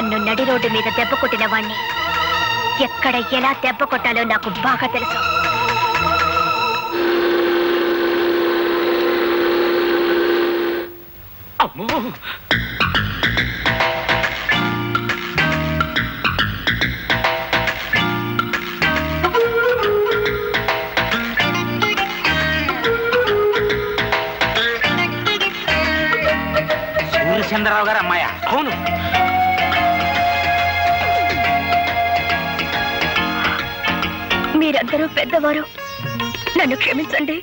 నన్ను నడి రోడ్డు మీద దెబ్బ కొట్టిన వాణ్ణి ఎక్కడ ఎలా దెబ్బ కొట్టాలో నాకు బాగా తెలుసు. అమ్మో, సూర్యచంద్రరావు గారు అమ్మాయ? అవును. మీరందరూ పెద్దవారు, నన్ను క్షమించండి.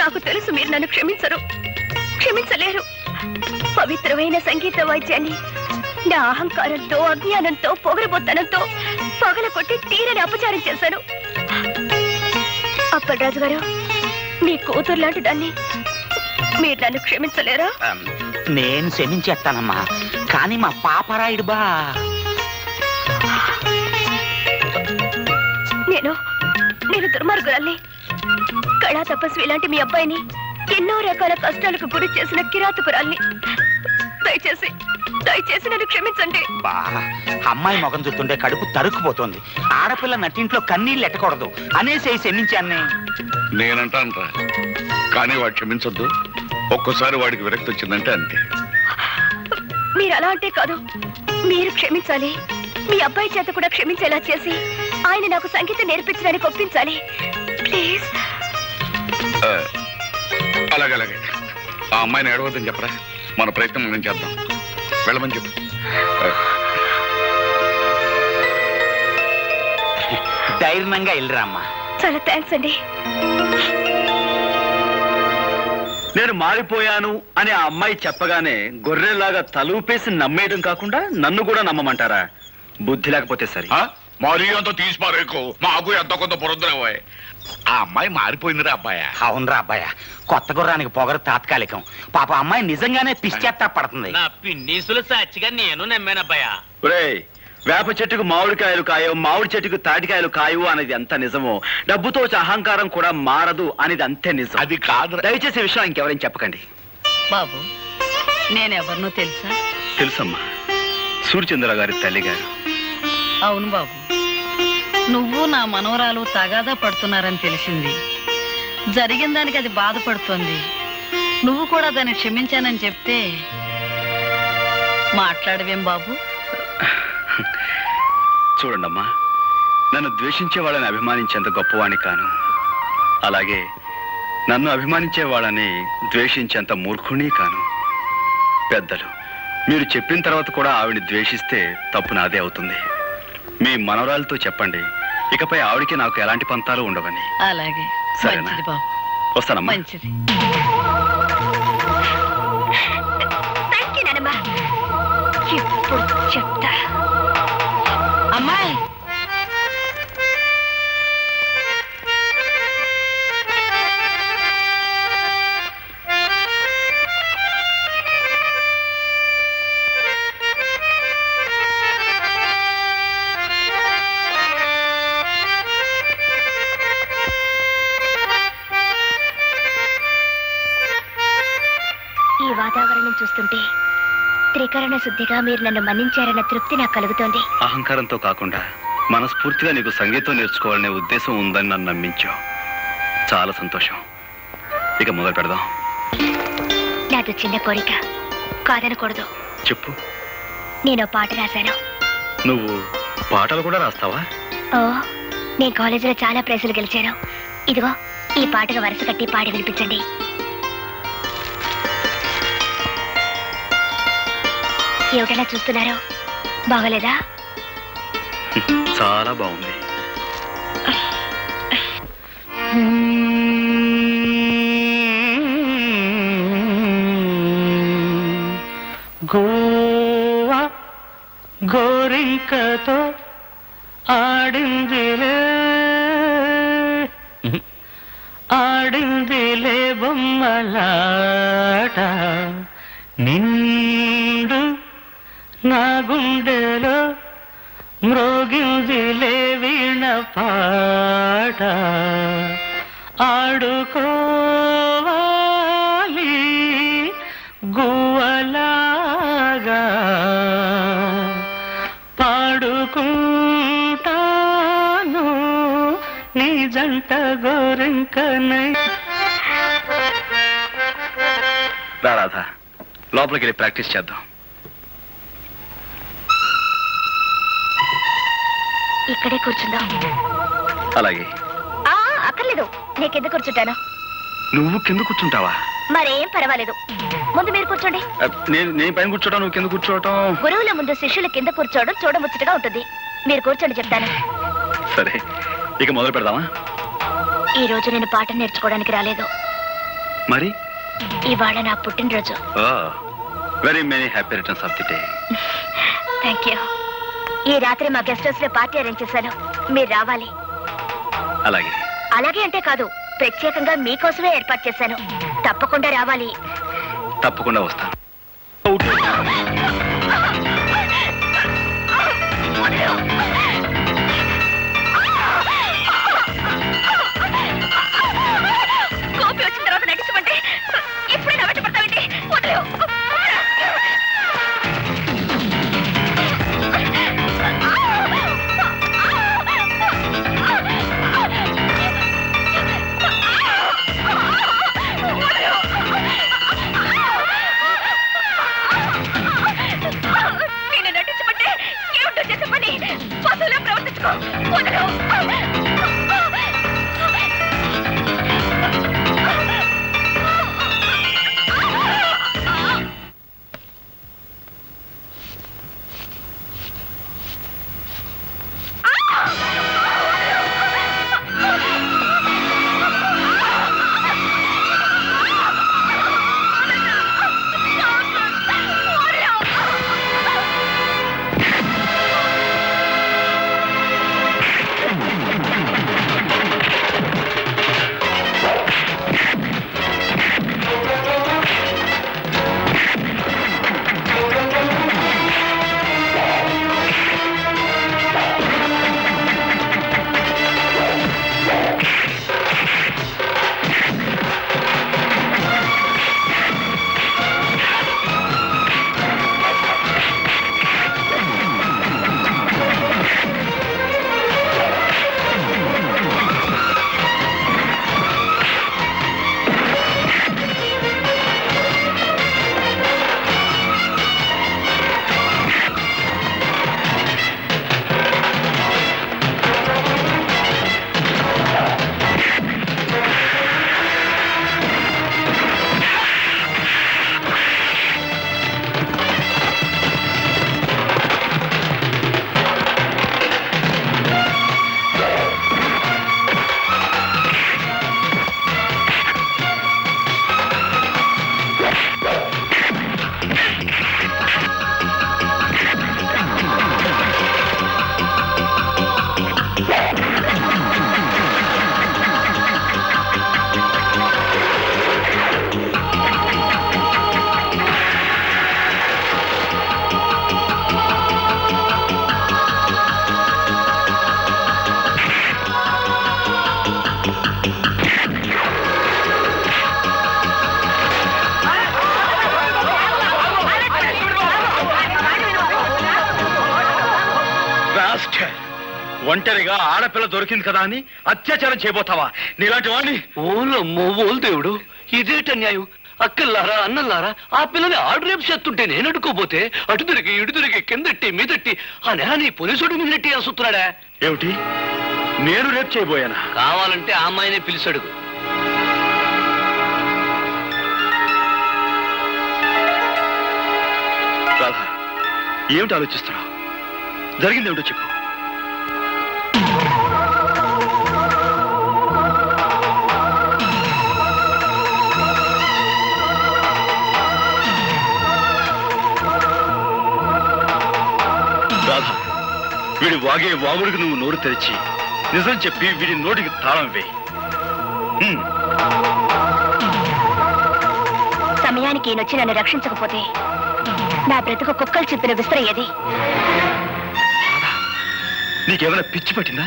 నాకు తెలుసు మీరు నన్ను క్షమించలేరు. పవిత్రమైన సంగీత వాయిద్యాన్ని నా అహంకారంతో, అజ్ఞానంతో, పొగరబోత్తనంతో పగలకొట్టి తీరని అపచారం చేశాను. అప్పలరాజు గారు, మీ కూతురు లాంటి దాన్ని మీరు నన్ను క్షమించలేరా? నేను క్షమించేస్తానమ్మా, కానీ మా పాపరాయుడు బా. నేను దుర్మార్గురాల్ని. కళా తపస్వి లాంటి మీ అబ్బాయిని ఎన్నో రకాల కష్టాలకు గురి చేసిన కిరాతకురాల్ని. దయచేసి నన్ను క్షమించండి. బా, అమ్మాయి మొగం చూస్తుంటే కడుపు తరుక్కుపోతుంది. ఆడపిల్ల నట్టింట్లో కన్నీళ్ళు ఎట్టకూడదు అనేసి క్షమించాన్ని. నేనంటానరా, కానీ వాడు క్షమించొద్దు. ఒక్కోసారి వాడికి విరక్తి వచ్చిందంటే అంతే. మీరు అలా అంటే కాదు, మీరు క్షమించాలి. మీ అబ్బాయి చేత కూడా క్షమించేలా చేసి ఆయన నాకు సంగీతం నేర్పించడానికి ఒప్పించాలి. ప్లీజ్. అలాగే ఆ అమ్మాయిని ఏడవద్దని చెప్పరా. మన ప్రయత్నం మనం చేద్దాం. వెళ్ళమని చెప్పు. ధైర్యంగా వెళ్ళరా అమ్మా. చాలా థ్యాంక్స్ అండి. నేను మారిపోయాను అని ఆ అమ్మాయి చెప్పగానే గొర్రెలాగా తలూపేసి నమ్మేయడం కాకుండా నన్ను కూడా నమ్మమంటారా? బుద్ధి లేకపోతే సరే. మరీ అంత తీసి పారేకు, మాకు ఎంత కొంత బురదరావాయ్. ఆ అమ్మాయి మారిపోయిందిరా అబ్బాయ. అవునరా అబ్బాయ, కొత్త గుర్రానికి పొగరు తాత్కాలికం. పాప అమ్మాయి నిజంగానే పిచ్చేత్తా పడుతుంది. నా పిన్నీసులు సాక్షిగా నేను నమ్మానబ్బాయ. ఒరేయ్, వేప చెట్టుకు మామిడికాయలు కాయవు, మామిడి చెట్టుకు తాటికాయలు కాయవు అనేది ఎంత నిజమో, డబ్బుతో అహంకారం కూడా మారదు అనేది అంతే నిజం. అది కాదు. దయచేసి ఈ విషయం ఇంకెవరైనా చెప్పకండి. బాబు, నేనెవరినో తెలుసా? తెలుసమ్మా, సూర్యచంద్ర గారి తల్లి గారు. అవును బాబు, నువ్వు నా మనవరాలు తగాదా పడుతున్నారని తెలిసింది. జరిగిన దానికి అది బాధపడుతోంది. నువ్వు కూడా దాన్ని క్షమించానని చెప్తే మాట్లాడవేం బాబు? చూడండమ్మా, నన్ను ద్వేషించే వాళ్ళని అభిమానించేంత గొప్పవాణ్ణి కాను. అలాగే నన్ను అభిమానించే వాళ్ళని ద్వేషించేంత మూర్ఖుణ్ణి కాను. పెద్దలు, మీరు చెప్పిన తర్వాత కూడా ఆవిడ్ని ద్వేషిస్తే తప్పు నాదే అవుతుంది. మీ మనవరాలతో చెప్పండి, ఇకపై ఆవిడికి నాకు ఎలాంటి పంతాలు ఉండవని. అలాగే. సరేనా? మంచిది బాబు. వస్తానమ్మా. మంచిది. థ్యాంక్ యూ నానమ్మ. ఇప్పుడు చెప్తా. అమ్మాయి, ఈ వాతావరణం చూస్తుంటే త్రికరణ శుద్ధిగా మీరు నన్ను మన్నించారన్న తృప్తి నాకు కలుగుతోంది. అహంకారంతో కాకుండా మనస్ఫూర్తిగా నీకు సంగీతం నేర్చుకోవాలనే ఉద్దేశం ఉందని నన్ను నమ్మించావు. చాలా సంతోషం. ఇక మొదలు పెడదాం. నాతో చిన్న కోరిక, కాదనకూడదు. చెప్పు. నేను పాట రాశాను. నువ్వు పాటలు కూడా రాస్తావా? ఓ, నేను కాలేజీలో చాలా ప్రైజులు గెలిచాను. ఇదిగో ఈ పాటకు వరుస కట్టి పాడి వినిపించండి. ఏమిటలా చూస్తున్నారు? బాగోలేదా? చాలా బాగుంది. గోవా గోరింకతో ఆడిందిలే బొమ్మలాట, నిండు నా గుండెలో మ్రోగిందిలే వీణ పాట, ఆడుకోవాలి గువ్వలాగా రా రాధా, లోపలికి వెళ్ళి ప్రాక్టీస్ చేద్దాం. ఇక్కడే కూర్చుందాం. అలాగే. అక్కర్లేదు, నేను కింద కూర్చుంటాను. నువ్వు కింద కూర్చుంటావా? మరేం పర్వాలేదు, ముందు మీరు కూర్చోండి. నేను పైన కూర్చోవటం, నువ్వు కింద కూర్చోవటం. గురువుల ముందు శిష్యుల కింద కూర్చోవడం చూడముచ్చటగా ఉంటుంది. మీరు కూర్చోండి, చెప్తాను. సరే, ఇక మొదలు పెడదామా? ఈ రోజు నేను పాఠం నేర్చుకోవడానికి రాలేదు. మరి ఇవాళ నా పుట్టినరోజు. Very many happy returns of the day. Thank you. ఈ రాత్రి మా గెస్ట్ హౌస్ లో పార్టీ అరేంజ్ చేశాను, మీరు రావాలి. అలాగే. అలాగే అంటే కాదు, ప్రత్యేకంగా మీకోసమే ఏర్పాటు చేశాను. తప్పకుండా రావాలి. తప్పకుండా వస్తాను. కోపి వచ్చిన తర్వాత నటించమంటే ఇప్పుడే నా వెంట పడతావేంటి? వదిలేవు. నేను నటించమంటే ఏమిటో చేసే పని? పశువులా ప్రవర్తించుకో. వదిలేవు. ఒంటరిగా ఆడపిల్ల దొరికింది కదా అని అత్యాచారం చేయబోతావా? నీలాంటి వాడిని. ఓలమ్మో ఓలు దేవుడు, ఇదేట న్యాయం? అక్కల్లారా అన్నల్లారా, ఆ పిల్లని ఆడు రేపు చేస్తుంటే నేను అడుకోపోతే అటు తిరిగి ఇటు తిరిగి కిందట్టి మీదట్టి ఆ నేలని పోలీసుడు మీద నెట్టి అసుతున్నాడా? ఏమిటి, నేను రేపు చేయబోయానా? కావాలంటే ఆ అమ్మాయినే పిలిచాడు. రాధా, ఏమిటి ఆలోచిస్తున్నావు? జరిగింది ఏమిటో చెప్పు. రాధా, వీడి వాగే వాగుడికి నువ్వు నోరు తెరిచి నిజం చెప్పి వీడి నోటికి తాళం వేయి. సమయానికి ఈయనొచ్చి నన్ను రక్షించకపోతే నా బ్రతుకు కుక్కలు చెప్పిన విస్తరయ్యేది. నీకేమైనా పిచ్చి పట్టిందా?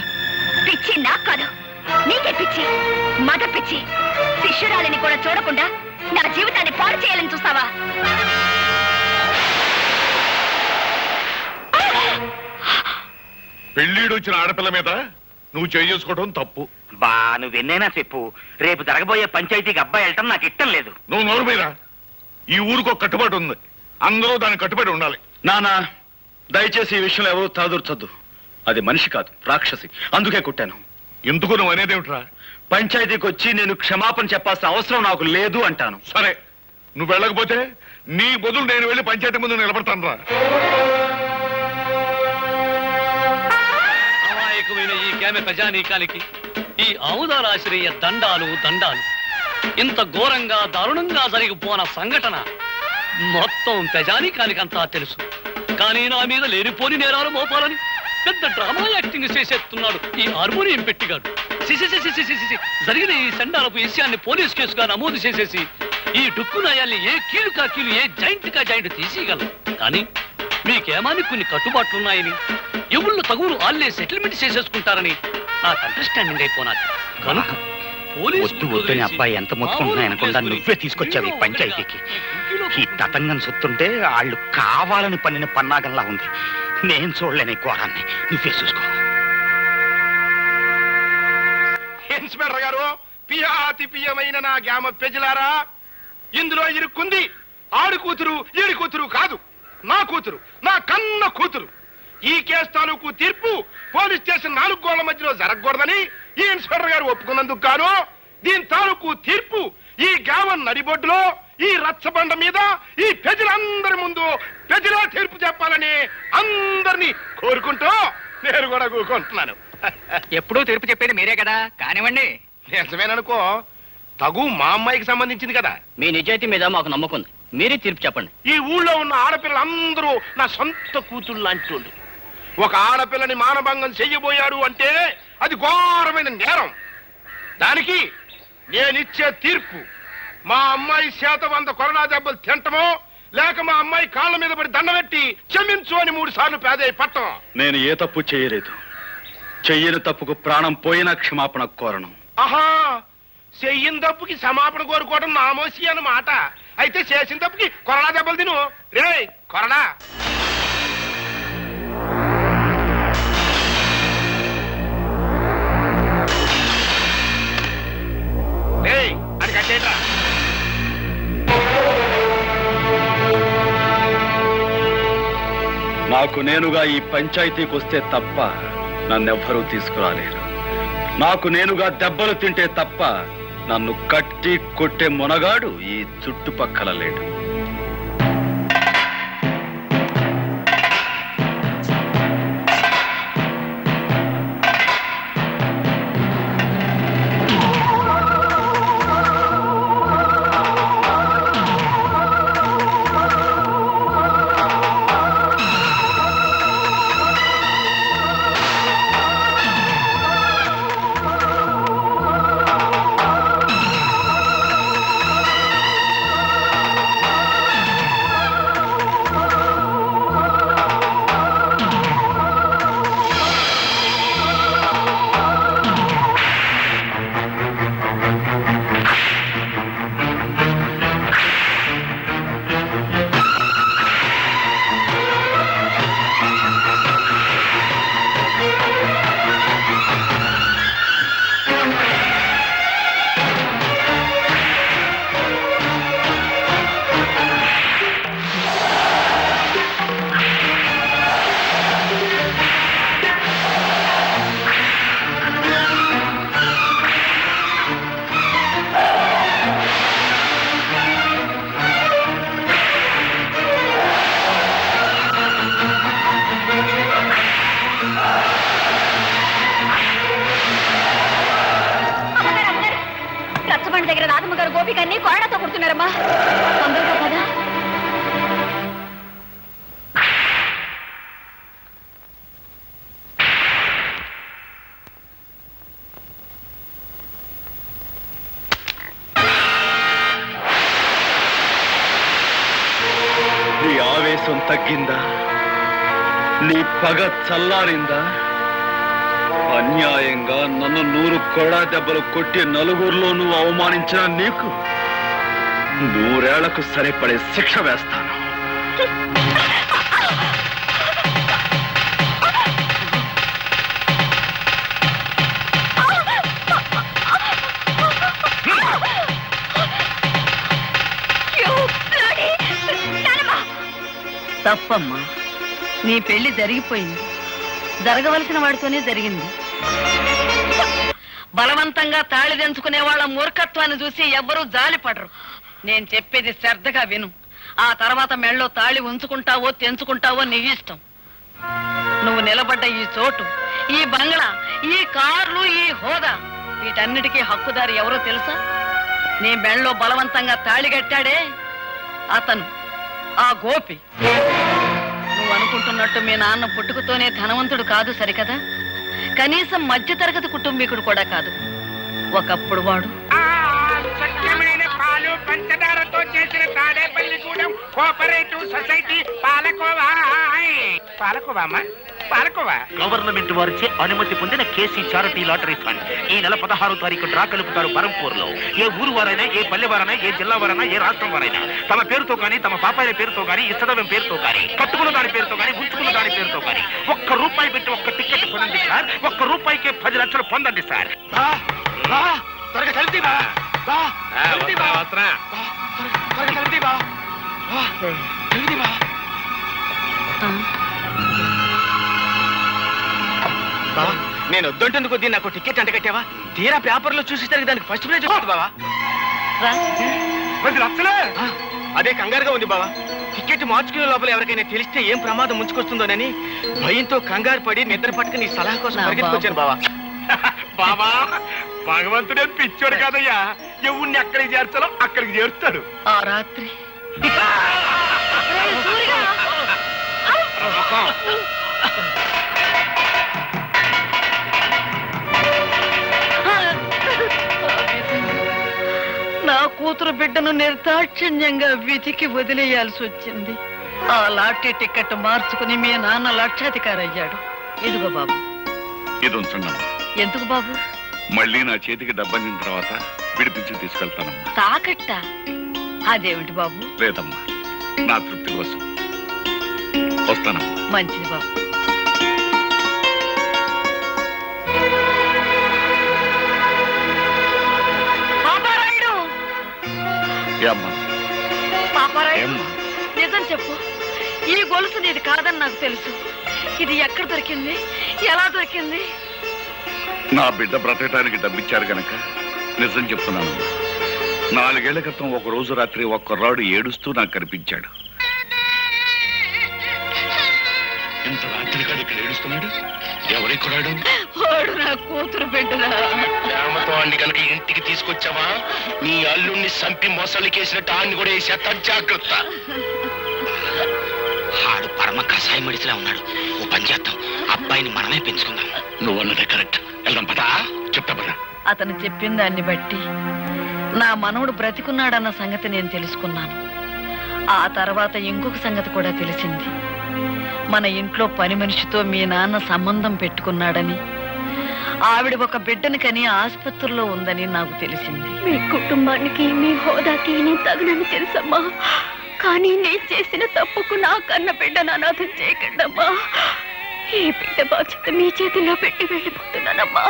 పిచ్చి నాకు కాదు, నీకే పిచ్చి. మద పిచ్చి. శిష్యురాలిని కూడా చూడకుండా నా జీవితాన్ని పాడు చేయాలని చూస్తావా? పెళ్ళీడు వచ్చిన ఆడపిల్ల మీద నువ్వు చేసుకోవడం తప్పు. బా నువ్వెన్నైనా చెప్పు, రేపు జరగబోయే పంచాయతీకి అబ్బాయి వెళ్ళటం నాకు ఇష్టం లేదు. నువ్వు నోరు మీద. ఈ ఊరికి ఒక కట్టుబాటు ఉంది, అందరూ దానికి కట్టుబడి ఉండాలి. నానా దయచేసి ఈ విషయంలో ఎవరూ తలదూర్చొద్దు. అది మనిషి కాదు, రాక్షసి. అందుకే కుట్టాను. ఎందుకు నువ్వు అనేదేమిట్రా? పంచాయతీకి వచ్చి నేను క్షమాపణ చెప్పాల్సిన అవసరం నాకు లేదు అంటాను. సరే, నువ్వు వెళ్ళకపోతే నీ బదులు నేను వెళ్ళి పంచాయతీ ముందు నిలబడతాను రా. అమాయకమైన ఈ గ్రామ ప్రజానీకానికి ఈ ఆముదారాశ్రయ దండాలు దండాలు. ఇంత ఘోరంగా దారుణంగా జరిగిపోన సంఘటన మొత్తం ప్రజానీకానికంతా తెలుసు. కానీ నా మీద లేనిపోని నేరాలు మోపాలని పెద్ద డ్రామా యాక్టింగ్ చేసేస్తున్నాడు ఈ హార్మోనియం పెట్టిగాడు. జరిగిన ఈ సండాలపు విషయాన్ని పోలీస్ కేసుగా నమోదు చేసేసి ఈ డుక్కు నాయాల్ని ఏ కీలు కా కీలు, ఏ జాయింట్ కా జాయింట్ తీసేయగలం. కానీ మీకేమాని కొన్ని కట్టుబాట్లున్నాయని, ఎవళ్ళు తగులు ఆళ్లే సెటిల్మెంట్ చేసేసుకుంటారని నాకు అండర్స్టాండింగ్ అయిపోనాది. కనుక వద్దు వద్దని అబ్బాయి ఎంత మొత్తుకుంటున్నాయనకుండా నువ్వే తీసుకొచ్చావు ఈ పంచాయతీకి. ఈ తతంగం సొత్తుంటే వాళ్ళు కావాలని పన్నిన పన్నాగంలా ఉంది. నేను చూడలేని ఘోరాన్ని, నువ్వే చూసుకో. ఇన్స్పెక్టర్ గారు, పియాతి పియమైన నా గ్రామ ప్రజలారా, ఇందులో ఇరుక్కుంది ఆడు కూతురు ఈడి కూతురు కాదు, నా కూతురు, నా కన్న కూతురు. ఈ కేసు తాలూకు తీర్పు పోలీస్ స్టేషన్ 4 గోళ్ల మధ్యలో జరగకూడదని ఈ ఇన్స్పెక్టర్ గారు ఒప్పుకున్నందుకు గాను దీని తాలూకు తీర్పు ఈ గ్రామం నడిబొడ్డులో ఈ రచ్చబండ మీద ఈ ప్రజలందరి ముందు ప్రజలే తీర్పు చెప్పాలని అందరినీ కోరుకుంటూ నేను కూడా కూరుకుంటున్నాను. ఎప్పుడూ తీర్పు చెప్పేది మీరే కదా, కానివ్వండి. నిజమేననుకో, తగు మా అమ్మాయికి సంబంధించింది కదా. మీ నిజాయితీ మీద మాకు నమ్మకం ఉంది, మీరే తీర్పు చెప్పండి. ఈ ఊళ్ళో ఉన్న ఆడపిల్లలందరూ నా సొంత కూతుళ్ళు లాంటి వాళ్ళు. ఒక ఆడపిల్లని మానభంగం చెయ్యబోయాడు అంటే అది ఘోరమైన నేరం. దానికి నేనిచ్చే తీర్పు మా అమ్మాయి చేత 100 కొరడా దెబ్బలు తింటమో, లేక మా అమ్మాయి కాళ్ళ మీద పడి దండబెట్టి క్షమించు అని 3 సార్లు పేదయ్య పట్టం. నేను ఏ తప్పు చేయలేదు. చెయ్యని తప్పుకు ప్రాణం పోయినా క్షమాపణ కోరను. ఆహా, చెయ్యిన తప్పుకి క్షమాపణ కోరుకోవడం నామోసి అన్నమాట. అయితే చేసిన తప్పుకి కొరడా దెబ్బలు తిను. రే కొరడా. అది కట్టేట్రా. నాకు నేనుగా ఈ పంచాయతీకి వస్తే తప్ప నన్నెవ్వరూ తీసుకురాలేరు. నాకు నేనుగా దెబ్బలు తింటే తప్ప నన్ను కట్టి కొట్టే మునగాడు ఈ చుట్టుపక్కల లేడు. దగ్గర రాధమ్మ గారు గోపికన్ని కొరడాతో కొడుతున్నారమ్మా. తొందరగా కదా. నీ ఆవేశం తగ్గిందా? నీ పగ చల్లారిందా? అన్యాయంగా నన్ను 100 కొరడా దెబ్బలు కొట్టి నలుగురిలో నువ్వు అవమానించిన నీకు 100 ఏళ్లకు సరిపడే శిక్ష వేస్తాను. తప్పమ్మా, నీ పెళ్లి జరిగిపోయింది. జరగవలసిన వాడితోనే జరిగింది. బలవంతంగా తాళి తెంచుకునే వాళ్ళ మూర్ఖత్వాన్ని చూసి ఎవ్వరూ జాలిపడరు. నేను చెప్పేది శ్రద్ధగా విను. ఆ తర్వాత మెళ్ళో తాళి ఉంచుకుంటావో తెంచుకుంటావో నీ ఇష్టం. నువ్వు నిలబడ్డ ఈ చోటు, ఈ బంగ్లా, ఈ కార్లు, ఈ హోదా, వీటన్నిటికీ హక్కుదారి ఎవరో తెలుసా? నీ మెళ్ళో బలవంతంగా తాళి కట్టాడే అతను, ఆ గోపి. నువ్వు అనుకుంటున్నట్టు మీ నాన్న పుట్టుకతోనే ధనవంతుడు కాదు సరికదా, కనీసం మధ్యతరగతి కుటుంబీకుడు కూడా కాదు. ఒకప్పుడు వాడు సత్యమైన పాలు పంచదారతో చేసిన Tadepalligudem cooperative society palkova. Palkova palkova government వారిచే అనుమతి పొందిన కేసీ చారిటీ లాటరీ ఫండ్ ఈ నెల 16వ తారీఖు డ్రా కలుపుతారు బరంపూర్ లో. ఏ ఊరు వారైనా, ఏ పల్లె వారైనా, ఏ జిల్లా వారైనా, ఏ రాష్ట్రం వారైనా తమ పేరుతో కానీ, తమ పాపాయిల పేరుతో కానీ, ఇష్టదైవం పేరుతో కానీ, కట్టుకున్న దాని పేరుతో కానీ, ఉంచుకున్న దాని పేరుతో కానీ ₹1 పెట్టి ఒక్క టికెట్ కొనండి సార్. ₹1కే 10 లక్షలు పొందండి సార్. త్వరగా కలిసి నేను వద్దంటుంది కొద్దీ నాకు టికెట్ అంట కట్టావా? తీరా పేపర్లో చూసేసరికి దానికి ఫస్ట్ ప్రైజ్ వచ్చింది బావా. 10 లక్షలే? అదే కంగారుగా ఉంది బావా. టికెట్ మార్చుకునే లోపల ఎవరికైనా తెలిస్తే ఏం ప్రమాదం ముంచుకొస్తుందోనని భయంతో కంగారు పడి నిద్ర పట్టుకుని నీ సలహా కోసం పరిగెత్తుకొచ్చాను బావా. బాబా, భగవంతుడే పిచ్చోడు కాదయ్యా. ఎవరిని ఎక్కడికి చేర్చాలో అక్కడికి చేరుస్తాడు. ఆ రాత్రి నా కూతురు బిడ్డను నిర్దాక్షిణ్యంగా విధికి వదిలేయాల్సి వచ్చింది. ఆ లాటరీ టికెట్ మార్చుకుని మీ నాన్న లక్షాధికారి అయ్యాడు. ఇదిగో బాబు. ఇది ఉంచండి. ఎందుకు బాబు? మళ్ళీ నా చేతికి డబ్బందిన తర్వాత విడిపించి తీసుకెళ్తానమ్మా. తాకట్ట? అదేమిటి బాబు? లేదమ్మా, నా తృప్తి కోసం. వస్తానమ్మా. మంచిది బాబు. పాపారాయుడు! ఏమ్మా? పాపారాయుడు, ఏమ్మా? నిజం చెప్పు. ఈ గొలుసు నీది కాదని నాకు తెలుసు. ఇది ఎక్కడ దొరికింది? ఎలా దొరికింది? నా బిడ్డ బ్రతకటానికి డబ్బిచ్చారు గనక నిజం చెప్తున్నానమ్మా. 4 ఏళ్ల క్రితం ఒక రోజు రాత్రి ఒక కుర్రాడు ఏడుస్తూ నాకు కనిపించాడు. ఇంత రాత్రి కాదు ఇక్కడ ఏడుస్తున్నాడు? ఎవరి కుర్రాడు? వాడు నా కూతురు బిడ్డరా. ప్రేమతో అన్ని కనుక ఇంటికి తీసుకొచ్చావా, నీ అల్లుణ్ణి సంపి మొసలికేసినట్టు ఆన్ని కూడా వేసేస్తా. జాగ్రత్త. ఆడు పరమ కషాయ మడిసిలా ఉన్నాడు. ఓ పని చేద్దాం, అబ్బాయిని మనమే పెంచుకుందాం. నువ్వు అన్నదే కరెక్ట్. వెళ్దాం పదా. చెప్తా పదా. అతను చెప్పిన దాన్ని బట్టి నా మనవడు బ్రతికున్నాడన్న సంగతి నేను తెలుసుకున్నాను. ఆ తర్వాత ఇంకొక సంగతి కూడా తెలిసింది. మన ఇంట్లో పని మనిషితో మీ నాన్న సంబంధం పెట్టుకున్నాడని, ఆవిడ ఒక బిడ్డని కని ఆసుపత్రిలో ఉందని నాకు తెలిసింది. మీ కుటుంబానికి, మీ హోదాకి నేను తగనని తెలుసమ్మా. కానీ నేను చేసిన తప్పుకు నా కన్న బిడ్డను అనాథం చేయకండమ్మా. ఈ బిడ్డ బాధ్యత మీ చేతుల్లో పెట్టి వెళ్ళిపోతున్నానమ్మా.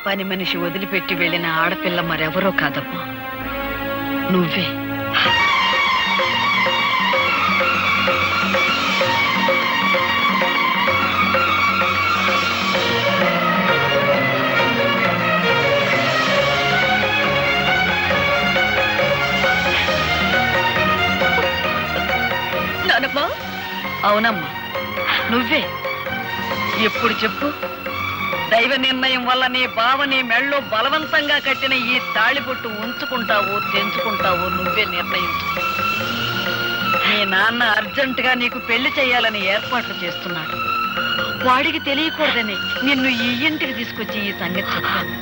పని మనిషి వదిలిపెట్టి వెళ్ళిన ఆడపిల్ల మరెవరో కాదమ్మా, నువ్వే. నానమ్మా? అవునమ్మా, నువ్వే. ఎప్పుడు చెప్పు? దైవ నిర్ణయం వల్ల నీ బావ నీ మెళ్ళో బలవంతంగా కట్టిన ఈ తాళిబొట్టు ఉంచుకుంటావో తెంచుకుంటావో నువ్వే నిర్ణయించు. మీ నాన్న అర్జెంటుగా నీకు పెళ్లి చేయాలని ఏర్పాట్లు చేస్తున్నాడు. వాడికి తెలియకూడదని నిన్ను ఈ ఇంటికి తీసుకొచ్చి ఈ సంగతి చెప్పాను.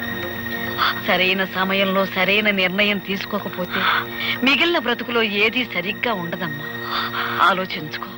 సరైన సమయంలో సరైన నిర్ణయం తీసుకోకపోతే మిగిలిన బ్రతుకులో ఏదీ సరిగ్గా ఉండదమ్మా. ఆలోచించుకో.